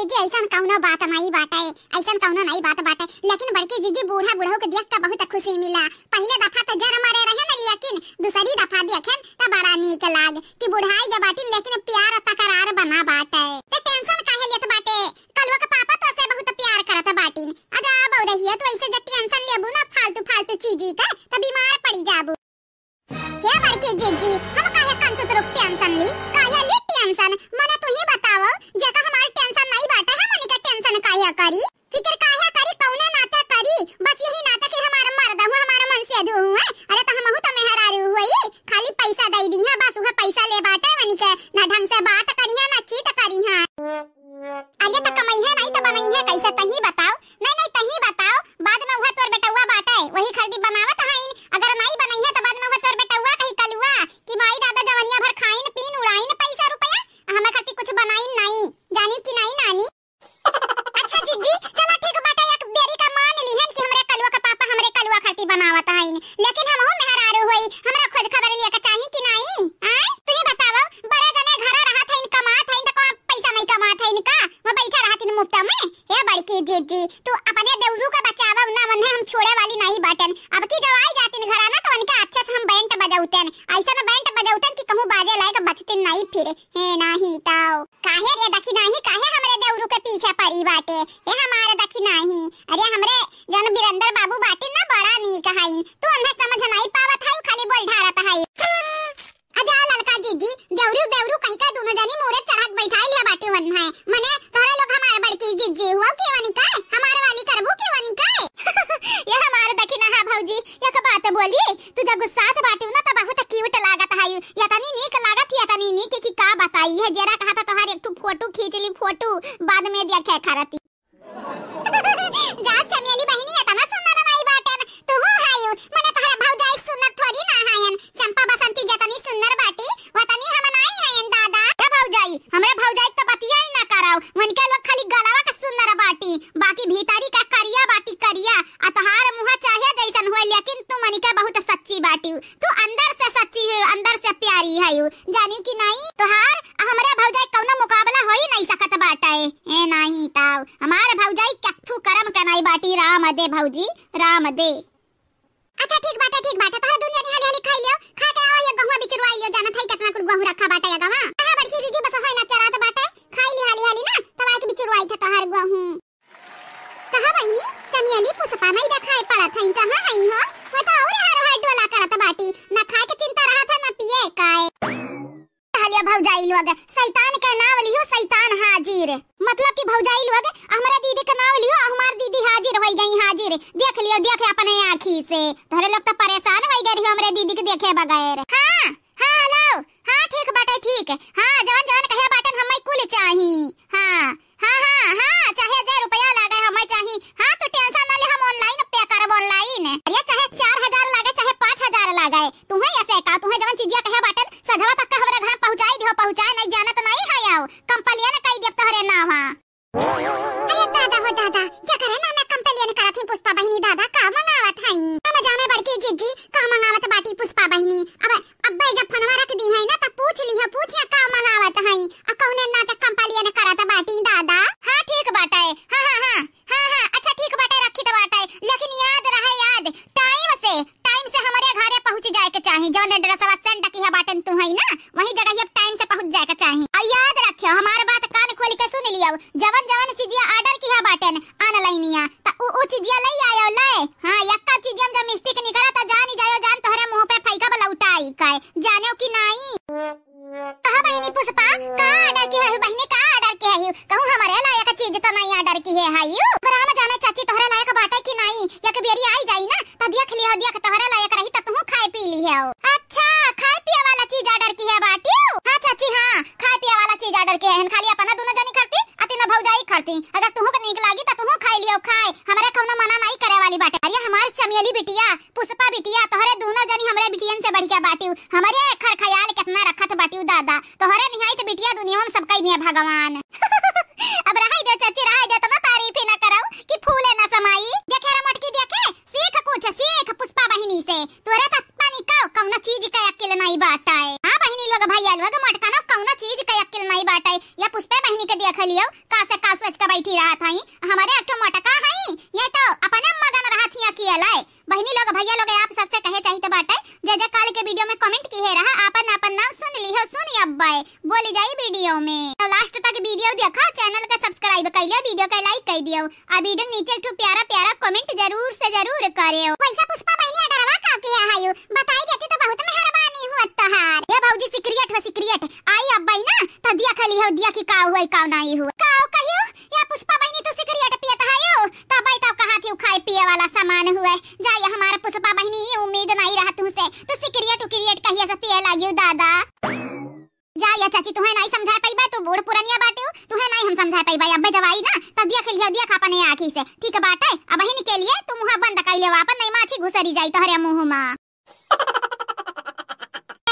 जीजी ऐसा कौनो बात नहीं बाटे, ऐसा कौनो नहीं बात बाटे, लेकिन बड़की जीजी बूढ़ा बूढ़ो के देख के बहुत खुशी मिला। पहले दफा तो जर मारे रहे न, लेकिन दूसरी दफा देखें तो बड़ा नीक लाग कि बुढ़ाई के बाटी लेकिन प्यार तकरार बना बाटे। ते टेंशन काहे लेत बाटे, कलवा के पापा तो से बहुत प्यार करत बाटी। अजा बहु रहिए तो ऐसे जब टेंशन लेबू ना फालतू फालतू चीजी का तो बीमार पड़ी जाबू। हे बड़की जीजी हम काहे कंतु तो टेंशन ली, काहे ली टेंशन मने तू ही बताओ, जेका हमार टेंशन नहीं बाटे है मनी का टेंशन काहे करी, फिकर काहे करी, कौने नाते करी, बस यही नाते कि हमार मर्द हूं, हमार मन से धू हुए। अरे तो हमहु तो मेहरारू हुई, खाली पैसा दई दी है बस, उहे पैसा ले बाटे मनी के ना ढंग से बात करी है ना चीत करी है। अरे तो कमाई है नहीं तो बनई है कैसे, तही बताओ। नहीं नहीं तही बताओ, बाद में उहे तोर बेटौआ बाटे वही खरीदी बनावत हईन, अगर नहीं बनई है तो बाद में उहे तोर बेटौआ कही कलुआ कि भाई दादा जवनिया भर खाइन पीन उड़ाइन पैसा रुपया, हमें खाती कुछ बनाइन नहीं, जानी कि नहीं नानी। अच्छा जीजी चलो ठीक बाटे, एक बेरी का मान लीहन कि हमरे कलुआ का पापा हमरे कलुआ खाती बनावत हईन, लेकिन हमहु मेहरारू होई, हमरा खोज खबर लिया के चाही कि नहीं। आय तू ही बताओ, बड़े जने घर रहत हईन कमात हईन तो कोन पैसा नहीं कमात हईन का, वो बैठा रहत इन मुफ्त में। हे बड़की जीजी तू अपने देवरू का बचावा ना, वन्ने हम छोड़े वाली नहीं बाटन। अब की जब आई जातिन घर ना तो उनके अच्छे से हम बैंड बजाउतन, ऐसा ना बैंड बजाउतन कि कहूं बाजे लायक बचतिन नहीं फिर। हे नाही ताओ काहे रे दखी नहीं, काहे हमरे देवरू के पीछे पड़ी बाटे, हे हमारे दखी नहीं। अरे हमरे जन बिरंदर बाबू बाटिन ना बड़ा नीक हईन, तू उन्हें समझ नहीं पावत है, खाली बोल ढारत है। अजा ललका जीजी देवरू देवरू कहि का दोनों जनी मोरे चढ़क बैठाई लिया बाटे वन है, मने तोरे लोग हमारे बड़की जीजी हुआ के वनी का हमारे वाली करबू के वनी का। ये हमारे दखी ना है भौजी, एक बात बोली तू जब गुस्सात बाटी ना तो बहुत क्यूट लागत है, या तनी नीक लागत, या तनी नीक की का बताई है, जरा कहा था तोहार एक फोटो खींच ली, फोटो बाद में देखे खरती। जा चमेली बहिनी है तना सुंदर नहीं बाटे, तू हो हायू मने तोहरा भौजाई सुंदर थोड़ी ना हायन, चंपा बसंती जतनी सुंदर बाटी वतनी हम नहीं हायन दादा। क्या भौजाई हमरे भौजाई तो बतिया ही ना कराओ, मन के लोग खाली गलावा का सुंदर बाटी, बाकी भीतरी का करिया बाटी करिया, आ तोहार मुंह चाहे जैसन होए, लेकिन तू मनी के बहुत सच्ची बाटी, तू अंदर से सच्ची है, अंदर से प्यारी है, जानी कि नहीं। तोहार हमरे भौजाई कौनो मुकाबला हो ही नहीं सकत बाटे। ए नहीं ताऊ हमारे भौजाई कथू करम कनाई बाटी, राम दे भौजी राम दे। अच्छा ठीक बाटे तोहरा दुनिया ने हाली हाली खाई लियो, खा के आओ ये गहुआ बिचरवाई लियो, जाना थाई कितना कुल गहू रखा बाटे गवा, कहां बड़की दीदी बस होय ना चरात बाटे, खाई ली हाली हाली ना तब आके बिचरवाई था तोहर गहू। कहां बहिनी चमेली पुष्पा नहीं देखाई पड़त हई, कहां हई हो, वो तो और हर डोला करत बाटी, ना खाए के चिंता रहत है ना पिए काय। हालिया भौजाई लोग शैतान के नाम लियो, शैतान हाजिर, मतलब कि भौजाई लोग हमारा दीदी का नाम लियो, हमार दीदी हाजिर हो गई, हाजिर देख लियो, देखे अपने आँखी से, तोहरे लोग तो परेशान हो गए हमरे दीदी के देखे बगैर। हाँ हाँ लो हाँ ठीक बाटे ठीक, हाँ जान जान कहे बाटन हमें कुल चाही, हाँ हाँ हाँ हाँ चाहे 1000 रुपया लागे हमें चाही, हाँ तो टेंशन ना ले, हम ऑनलाइन पे करब ऑनलाइन, अरे चाहे 4000 लागे चाहे 5000 लागे, तुम्हें ऐसे का तुम्हें जवन चीजिया कहे बाटन सधवा तक हमरा घर पहुंचाई दियो, पहुंचाए नहीं जाना तो नहीं है आओ, कंपलिया ने कही देब तोहरे नाम। अरे दादा हो दादा क्या करे ना, मैं कंपलिया ने करत ही पुष्पा बहिनी दादा का मंगावत हई, हम जाने बड़की जीजी का मंगावत बाटी पुष्पा बहिनी। अब जब फोनवा रख दी है ना तो पूछ का मंगावत हई, आ कौने ना तो कंपलिया ने करत बाटी दादा। हां ठीक बाटे, हां हां हां हां हां अच्छा ठीक बाटे, रखी तो बाटे, लेकिन याद रहे, याद टाइम से हमारे घरे पहुंच जाए के चाही, जौन एड्रेसवा सेंड की है बाटन तू है ना वही जगह ये टाइम से पहुंच जाए के चाही। और याद रखियो हमारे बात कान खोल के सुन लियो, जवन जवन चीजिया ऑर्डर की है बाटन ऑनलाइनिया तो ओ चीजिया ले आयो ले, हां यक्का चीजिया में मिस्टेक निकला तो जान ही जायो, जान तोहरे मुंह पे फैका बलौटाई काय, जानो कि नहीं। कहा बहिनी पुष्पा का ऑर्डर की है बहिनी, का ऑर्डर की है, कहूं हमारे लायक चीज तो नहीं ऑर्डर की है हायू, पर हम जाने चाची तोहरे लायक बाटे कि नहीं, एक बेरी आई जाई ना तो देख लियो, देख तोहरे लायक रही तो तू खाए पी ली है। अच्छा खाए पिए वाला चीज ऑर्डर की है बाटी। हां चाची हां खाए पिए वाला चीज ऑर्डर की है, खाली अपना दोनों जनी करती अति न भौजाई करती, अगर तुहू के नीक लागी तो तुहू खाई लियो, खाए हमरे कौनो मना नहीं करे वाली बाटे। अरे हमार चमेली बिटिया पुष्पा बिटिया तोहरे दोनों जनी हमरे बिटियन से बढ़ के बाटी, हमरे खर ख्याल कितना रखत बाटी दादा, तोहरे निहायत बिटिया दुनिया में सबका ही भगवान। अब रहाई दे चाची रहाई दे, तो मैं तारीफ ही ना कराऊं कि फूले ना समाई, देखे रे मटकी देखे, सीख कुछ सीख पुष्पा बहिनी से, तोरे तक पानी का कौनो चीज का अक्ल नहीं बाटा है। हां बहिनी लोग भैया लोग मटका ना कौनो चीज का अक्ल नहीं बाटा है, या पुष्पा बहिनी के देख लियो का से का सोच जाई वीडियो में। तो लास्ट तक वीडियो देखा, चैनल का सब्सक्राइब कर लिया, वीडियो का लाइक कर दियो और वीडियो नीचे एक प्यारा प्यारा कमेंट जरूर से जरूर करियो। पैसा पुष्पा बहनी डरवा का के आयो बताई देती तो बहुत मेहरबानी हुआ तहार। ये भौजी सिक्रेट हो सिक्रेट आई अब भाई ना त दिया खली हो दिया की का हुआ का नहीं हुआ का कहियो या पुष्पा बहनी तो सिक्रेट पियत हायो तब भाई तब कहां थी खाए पिए वाला सामान हुआ जा ये हमारा पुष्पा बहनी उम्मीद नहीं रहा तुमसे तो सिक्रेट कहिए से पिए लागियो दादा जा या चाची तुम्हें नहीं समझा पाइबा तू बूढ़ पुरानिया बाटे हो तुम्हें नहीं हम समझा पाइबा अब जवाई ना तब दिया खलियो दिया खा अपने आंखी से ठीक बाटे अब बहनी के लिए तू मुंह बंद कर ले वापस नहीं माछी घुसरी जाई तोहरे मुंह में।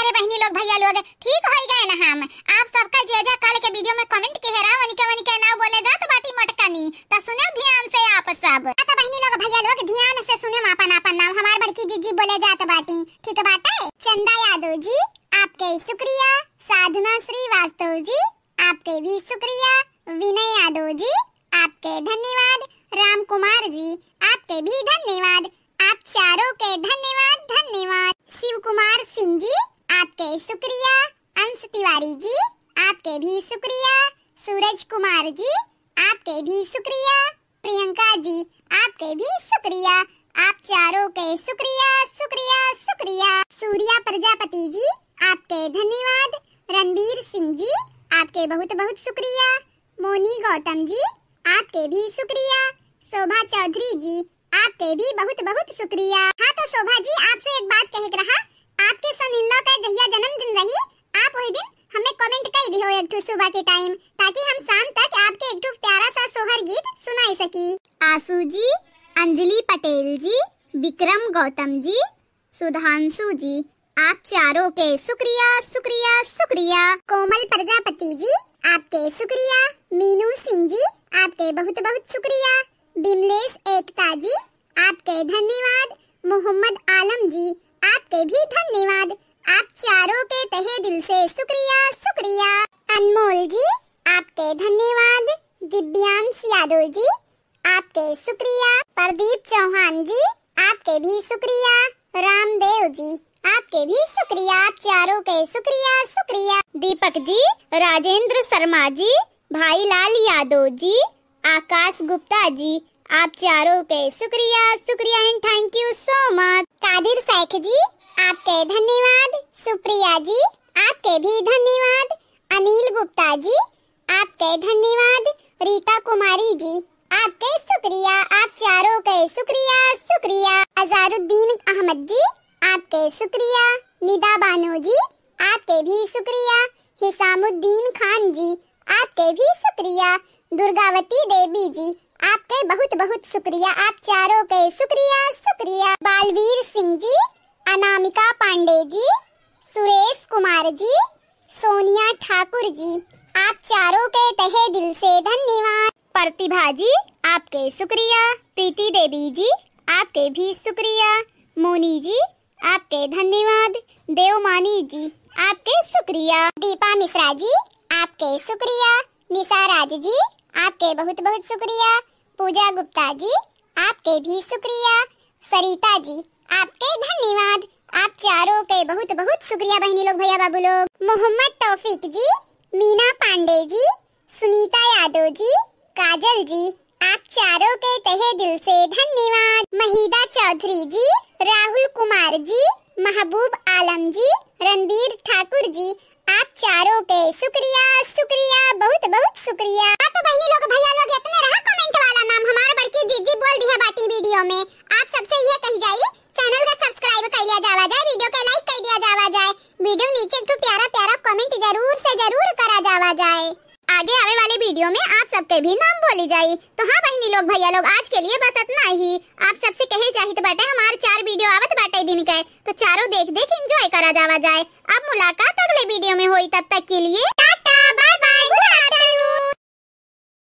अरे बहनी लोग भैया लोग ठीक हो गए ना हम आप सबका जे जे कल के वीडियो में कमेंट के हेरा वनी के ना बोले जात बाटी मटकनी त सुने ध्यान से आप सब तो बहनी लोग भैया लोग ध्यान से सुने अपन अपन नाम हमार बड़की जीजी बोले जात बाटी ठीक बाटे। चंदा यादव जी आपके शुक्रिया, साधना श्रीवास्तव जी आपके भी शुक्रिया, विनय यादव जी आपके धन्यवाद, राम कुमार जी आपके भी धन्यवाद, आप चारों के धन्यवाद धन्यवाद। शिव कुमार सिंह जी आपके शुक्रिया, अंश तिवारी जी आपके भी शुक्रिया, सूरज कुमार जी आपके भी शुक्रिया, प्रियंका जी आपके भी शुक्रिया, आप चारों के शुक्रिया शुक्रिया शुक्रिया। सूर्या प्रजापति जी आपके धन्यवाद, रणबीर सिंह जी आपके बहुत बहुत शुक्रिया, मोनी गौतम जी आपके भी शुक्रिया, शोभा चौधरी जी आपके भी बहुत बहुत शुक्रिया। हाँ तो शोभा जी आपसे एक बात कहे रहा आपके सन-इन-लॉ का जहिया जन्मदिन रही आप वही दिन हमें कमेंट कर दियो एक सुबह के टाइम ताकि हम शाम तक आपके एक प्यारा सा सोहर गीत सुनाई सकी। आशु जी, अंजलि पटेल जी, विक्रम गौतम जी, सुधांशु जी आप चारों के शुक्रिया शुक्रिया शुक्रिया। कोमल प्रजापति जी आपके शुक्रिया, मीनू सिंह जी आपके बहुत बहुत शुक्रिया, बिमलेश एकता जी आपके धन्यवाद, मोहम्मद आलम जी आपके भी धन्यवाद, आप चारों के तहे दिल से शुक्रिया शुक्रिया। अनमोल जी आपके धन्यवाद, दिव्यांश यादव जी आपके शुक्रिया, प्रदीप चौहान जी आपके भी शुक्रिया, रामदेव जी आपके भी शुक्रिया, आप चारों के शुक्रिया शुक्रिया। दीपक जी, राजेंद्र शर्मा जी, भाई लाल यादव जी, आकाश गुप्ता जी आप चारों के शुक्रिया शुक्रिया and thank you so much. Qadir Sheikh जी आपके धन्यवाद, सुप्रिया जी आपके भी धन्यवाद, अनिल गुप्ता जी आपके धन्यवाद, रीता कुमारी जी आपके शुक्रिया, आप चारों के शुक्रिया शुक्रिया। अजहरुद्दीन अहमद जी आपके शुक्रिया, निदा बानो जी आपके भी शुक्रिया, हिसामुद्दीन खान जी आपके भी शुक्रिया, दुर्गावती देवी जी आपके बहुत बहुत शुक्रिया, आप चारों के शुक्रिया शुक्रिया। बालवीर सिंह जी, अनामिका पांडे जी, सुरेश कुमार जी, सोनिया ठाकुर जी आप चारों के तहे दिल से धन्यवाद। प्रतिभा जी आपके शुक्रिया, प्रीति देवी जी आपके भी शुक्रिया, मोनी जी आपके धन्यवाद, देवमानी जी आपके शुक्रिया, दीपा मिश्रा जी आपके शुक्रिया, निशा राज जी आपके बहुत बहुत शुक्रिया, पूजा गुप्ता जी आपके भी शुक्रिया, सरिता जी आपके धन्यवाद, आप चारों के बहुत बहुत शुक्रिया बहनी लोग भैया बाबू लोग। मोहम्मद तौफीक जी, मीना पांडे जी, सुनीता यादव जी, काजल जी आप चारों के तहे दिल से धन्यवाद। महिदा चौधरी जी, राहुल कुमार जी, महबूब आलम जी, रणबीर ठाकुर जी आप चारों के शुक्रिया शुक्रिया बहुत बहुत शुक्रिया। तो बहनी लोग भैया लोग इतने रहा कमेंट वाला नाम हमारा बड़की जीजी बोल दिया बाटी वीडियो में। आप सबसे ये कही जाइए चैनल को सब्सक्राइब कर लिया जावा जाए, वीडियो को लाइक कर दिया जावा जाए, वीडियो नीचे एक प्यारा प्यारा कमेंट जरूर से जरूर करा जावा जाए, आगे आने वाले वीडियो में आप सबके भी नाम बोली जाए। तो हाँ बहनी लोग भैया लोग आज के लिए बस इतना ही। आप सबसे कहे चाहिए तो बेटा हमारे 4 वीडियो आवत बाटे दिन के तो चारों देख देख एंजॉय करा जावा जाए। अब मुलाकात अगले वीडियो में हुई, तब तक के लिए